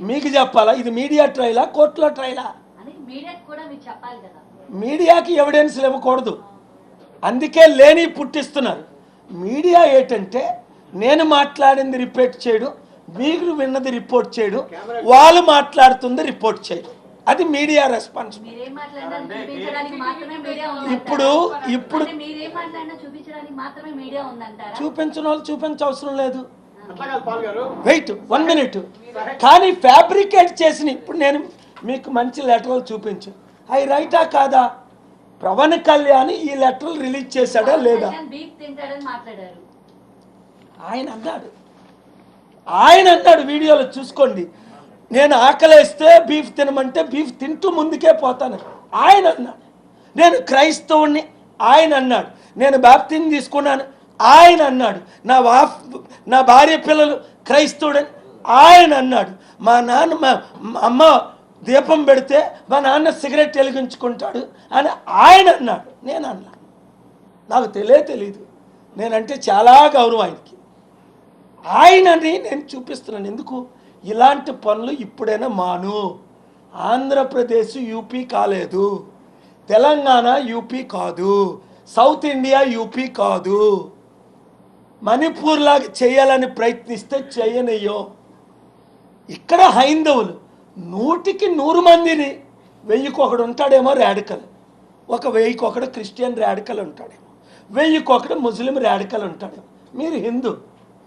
మీకు చెప్పాలా? ఇది మీడియా ట్రయలా, కోర్టులో ట్రయలా? మీడియాకి ఎవిడెన్స్ ఇవ్వకూడదు, అందుకే లేని పుట్టిస్తున్నారు. మీడియా ఏంటంటే నేను మాట్లాడింది రిపోర్ట్ చేయడం, మీరు విన్నది రిపోర్ట్ చేయడం, వాళ్ళు మాట్లాడుతుంది రిపోర్ట్ చేయడం, అది మీడియా రెస్పాన్సిబిలిటీ. ఇప్పుడు చూపించిన వాళ్ళు చూపించవసరం లేదు. Wait 1 minute. కానీ ఫ్యాబ్రికేట్ చేసిన ఇప్పుడు నేను మీకు మంచి లెటర్లు చూపించు, అవి రైటా కాదా? పవన్ కళ్యాణ్ ఈ లెటర్లు రిలీజ్ చేశాడా లేదా? ఆయన అన్నాడు వీడియోలో చూసుకోండి, నేను ఆకలేస్తే బీఫ్ తినమంటే బీఫ్ తింటూ ముందుకే పోతాను ఆయన అన్నాడు. నేను క్రైస్తవుణ్ణి ఆయన అన్నాడు. నేను బాప్తిజం తీసుకున్నాను ఆయన అన్నాడు. నా భార్య పిల్లలు క్రైస్తవుడని ఆయన అన్నాడు. మా అమ్మ దీపం పెడితే మా నాన్న సిగరెట్ వెలిగించుకుంటాడు అని ఆయన అన్నాడు. నేను అన్నాను. నాకు తెలీదు, నేనంటే చాలా గౌరవం ఆయనకి. ఆయనని నేను చూపిస్తున్నాను. ఎందుకు ఇలాంటి పనులు ఇప్పుడైనా మాను. ఆంధ్రప్రదేశ్ యూపీ కాలేదు, తెలంగాణ యూపీ కాదు, సౌత్ ఇండియా యూపీ కాదు. మణిపూర్ లాగా చేయాలని ప్రయత్నిస్తే చేయనయ్యో. ఇక్కడ హైందవులు 100కి 100 మందిని, 1000కి ఒకడు ఉంటాడేమో రాడికల్, 1000కి ఒకడు క్రిస్టియన్ రాడికల్ ఉంటాడేమో, 1000కి ఒకడు ముస్లిం రాడికల్ ఉంటాడేమో. మీరు హిందూ,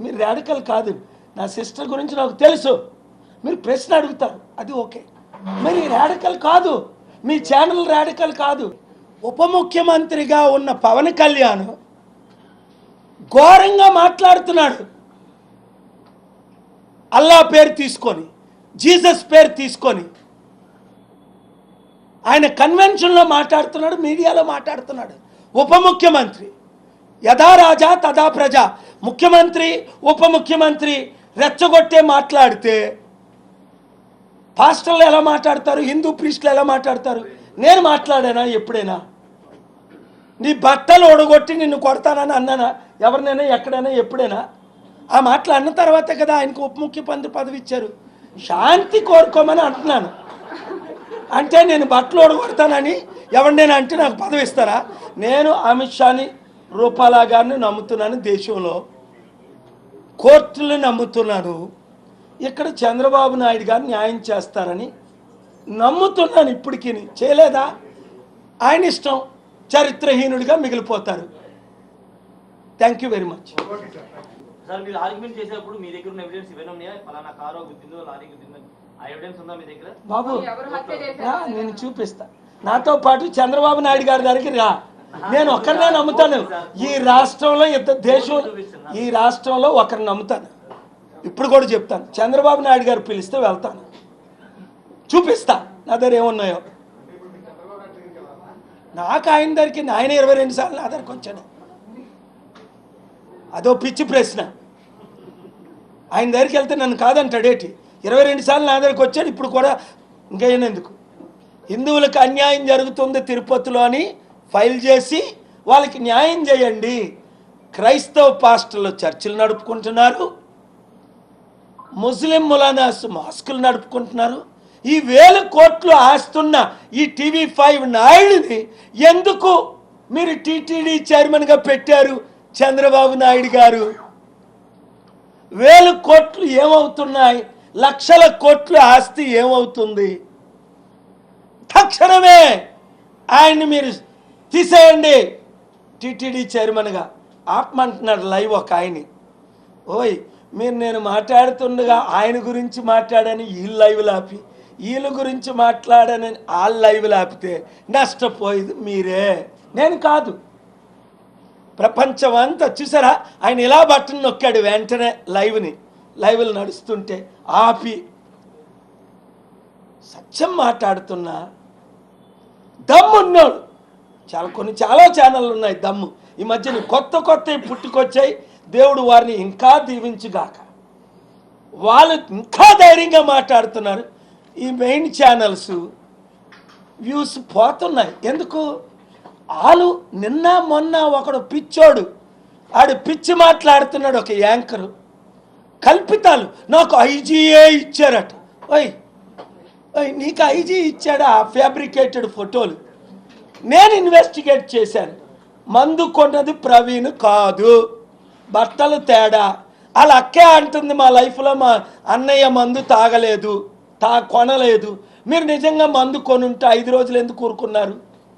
మీరు రాడికల్ కాదు. నా సిస్టర్ గురించి నాకు తెలుసు, మీరు ప్రశ్న అడుగుతారు, అది ఓకే. మరి రాడికల్ కాదు, మీ ఛానల్ రాడికల్ కాదు. ఉప ముఖ్యమంత్రిగా ఉన్న పవన్ కళ్యాణ్ ఘోరంగా మాట్లాడుతున్నాడు. అల్లా పేరు తీసుకొని, జీసస్ పేరు తీసుకొని ఆయన కన్వెన్షన్లో మాట్లాడుతున్నాడు, మీడియాలో మాట్లాడుతున్నాడు. ఉప ముఖ్యమంత్రి యథా రాజా తథా ప్రజ. ముఖ్యమంత్రి ఉప ముఖ్యమంత్రి రెచ్చగొట్టే మాట్లాడితే పాస్టర్లు ఎలా మాట్లాడతారు, హిందూ ప్రీస్టులు ఎలా మాట్లాడతారు? నేను మాట్లాడానా ఎప్పుడైనా? నీ బట్టలు ఓడగొట్టి నిన్ను కొడతానని అన్నానా ఎవరినైనా, ఎక్కడైనా, ఎప్పుడైనా? ఆ మాటలు అన్న తర్వాతే కదా ఆయనకు ఉప ముఖ్యమంత్రి పదవి ఇచ్చారు. శాంతి కోరుకోమని అంటున్నాను. అంటే నేను బట్టలు ఓడగొడతానని ఎవరినైనా అంటే నాకు పదవి ఇస్తారా? నేను అమిత్ షాని, రూపాలా గారిని నమ్ముతున్నాను, దేశంలో కోర్టులు నమ్ముతున్నాను, ఇక్కడ చంద్రబాబు నాయుడు గారు న్యాయం చేస్తారని నమ్ముతున్నాను. ఇప్పటికీ చేయలేదా? ఆయన ఇష్టం, చరిత్రహీనుడిగా మిగిలిపోతారు. Thank you very much. Sir, మీరు ఆర్గ్యుమెంట్ చేసేటప్పుడు మీ దగ్గర ఉన్న ఎవిడెన్స్ ఇవేనా ఉన్నాయా? ఫలానా కారు గుద్దిందో, లారీ గుద్దిందో, ఆ ఎవిడెన్స్ ఉందా మీ దగ్గర? బాబు నేను చూపిస్తా. నాతో పాటు చంద్రబాబు నాయుడు గారి దగ్గరికి రా, నేను ఒక్కరినే నమ్ముతాను. ఈ రాష్ట్రంలో ఈ రాష్ట్రంలో ఒకరిని నమ్ముతాను. ఇప్పుడు కూడా చెప్తాను, చంద్రబాబు నాయుడు గారు పిలిస్తే వెళ్తాను, చూపిస్తా నా దగ్గర ఏమున్నాయో. నాకు ఆయన దగ్గరికి, ఆయన 22 సార్లు నా దగ్గరికి వచ్చాడు. అదో పిచ్చి ప్రశ్న. ఆయన దగ్గరికి వెళ్తే నన్ను కాదంటాడేటి? 22 సార్లు నా దగ్గరికి వచ్చాడు. ఇప్పుడు కూడా ఇంకేందుకు? హిందువులకు అన్యాయం జరుగుతుంది తిరుపతిలో అని ఫైల్ చేసి వాళ్ళకి న్యాయం చేయండి. క్రైస్తవ పాస్టర్లు చర్చిలు నడుపుకుంటున్నారు, ముస్లిం ములానాస్ మాస్కులు నడుపుకుంటున్నారు. ఈ 1000 కోట్లు ఆస్తున్న ఈ TV5 నాయుడిని ఎందుకు మీరు టీటీడీ చైర్మన్గా పెట్టారు? చంద్రబాబు నాయుడు గారు 1000 కోట్లు ఏమవుతున్నాయి? లక్షల కోట్ల ఆస్తి ఏమవుతుంది? తక్షణమే ఆయన్ని మీరు తీసేయండి టీటీడీ చైర్మన్గా. ఆపమంటున్నాడు లైవ్ ఒక ఆయన్ని. ఓయ్, మీరు నేను మాట్లాడుతుండగా ఆయన గురించి మాట్లాడని వీళ్ళు లైవ్లు ఆపి, వీళ్ళ గురించి మాట్లాడని వాళ్ళ లైవ్లు ఆపితే నష్టపోయేది మీరే, నేను కాదు. ప్రపంచం అంతా చూసారా? ఆయన ఇలా బట్టన్ నొక్కాడు వెంటనే లైవ్లు నడుస్తుంటే ఆపి. సత్యం మాట్లాడుతున్నా దమ్మున్నాడు. చాలా ఛానళ్ళు ఉన్నాయి దమ్ము. ఈ మధ్యన కొత్త పుట్టుకొచ్చాయి. దేవుడు వారిని ఇంకా దీవించుగాక. వాళ్ళు ఇంకా ధైర్యంగా మాట్లాడుతున్నారు. ఈ మెయిన్ ఛానల్స్ వ్యూస్ పోతున్నాయి. ఎందుకు? వాళ్ళు నిన్న మొన్న ఒకడు పిచ్చోడు, ఆడు పిచ్చి మాట్లాడుతున్నాడు. ఒక యాంకరు కల్పితాలు, నాకు IGA ఇచ్చారట. ఓయ్ ఓయ్ నీకు ఐజీ ఇచ్చాడా ఫ్యాబ్రికేటెడ్ ఫోటోలు? నేను ఇన్వెస్టిగేట్ చేశాను. మందు కొన్నది ప్రవీణ్ కాదు, బట్టలు తేడా. వాళ్ళ అక్కే అంటుంది మా లైఫ్లో మా అన్నయ్య మందు తాగలేదు, కొనలేదు. మీరు నిజంగా మందు కొనుంటే 5 రోజులు ఎందుకు ఊరుకున్నారు?